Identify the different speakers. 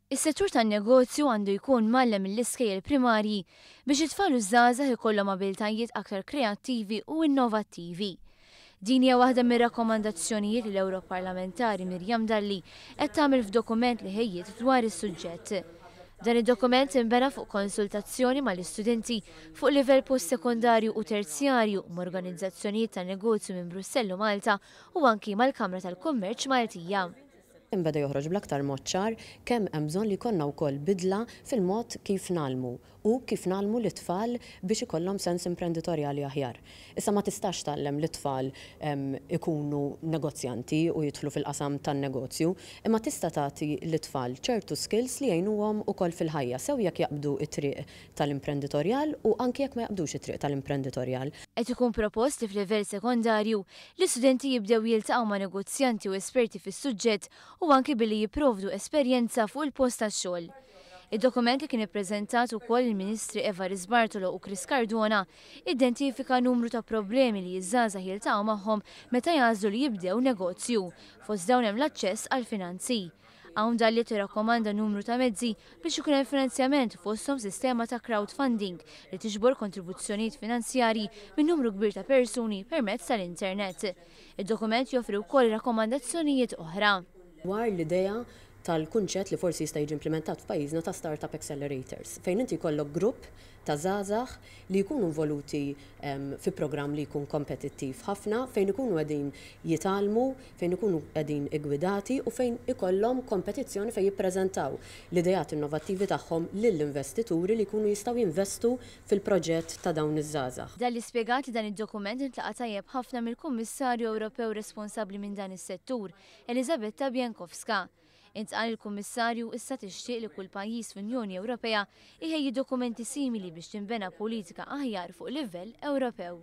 Speaker 1: Is-settur tan-negozju għandu jkun mallem mill-iskejjel primarji biex it-tfal u żgħażagħ ikollhom abiltajiet aktar kreattivi u innovattivi. Din hija waħda mir-rakkomandazzjonijiet li l-Ewroparlamentari Mirjam Dalli qed tagħmel f'dokument li ħejjiet dwar is-suġġett. Dan id-dokument inbena fuq konsultazzjoni mal-istudenti fuq livell postsekondarju u terzjarju m'organizzazzjonijiet tan-negozju minn Brussell u Malta u anki mal-Kamra tal-Kummerċ Maltija.
Speaker 2: Imbeda joħroġ bl-aktar mod ċar kemm hemm bżonn li jkollna wkoll bidla fil-mod kif nagħmlu u kif nagħmlu l-itfal biex ikollhom sens imprenditorjali aħjar. Issa ma tistax tgħallem l-itfal ikunu negozjanti u jidħlu fil-qasam tan-negozju, imma tista' tagħti l-itfal ċertu skills li jgħinuhom ukoll fil-ħajja sew jekk jaqbdu t-triq tal-imprenditorjal u anke jekk ma jaqbdux it-triq tal-imprenditorjal.
Speaker 1: Qed ikun propost li f'livell sekondarju l-istudenti jibdew jiltaqgħu ma' negozjanti u esperti fis-suġġett u anki billi jipprovdu esperjenza fuq il-post tax-xogħol. Id-dokument li kien ippreżentat ukoll il-Ministri Evaris Bartolo u Chris Cardona identifika numru ta' problemi li jiż-żgħażagħ jiltaqgħu magħhom meta jażlu li jibdew negozju, fost dawn hemm l-aċċess għall-finanzi. Hawn Dalli tirrakkomanda numru ta' mezzi biex ikun hemm finanzjament fosthom sistema ta' crowdfunding li tiġbor kontribuzzjonijiet finanzjarji minn numru kbir ta' persuni permezz tal-internet. Id-dokument joffri wkoll rakkomandazzjonijiet oħra.
Speaker 2: Dwar l-idea tal-kunċett li forsi jista' jiġi implementat f'pajjiżna ta' Startup Accelerators, fejn inti jkollok grupp ta' żgħażagħ li jkunu involuti fi programm li jkun kompetittiv ħafna, fejn ikunu qegħdin jitgħallmu, fejn ikunu qegħdin igwidati u fejn ikollhom kompetizzjoni fejn jippreżentaw l-idejat innovattivi tagħhom lill-investituri li jkunu jistgħu jinvestu fil-proġett ta' dawn iż-żgħażagħ.
Speaker 1: Dalli spjegat li dan id-dokument intlaqa' tajjeb ħafna mill-Kummissarju Ewropew responsabbli minn dan is-settur, Elisabetta Bienkowska. Intqal il-Kummissarju issa tixtieq li kull pajjiż fl-Unjoni Ewropea iħejji dokumenti simili biex tinbena politika aħjar fuq livell Ewropew.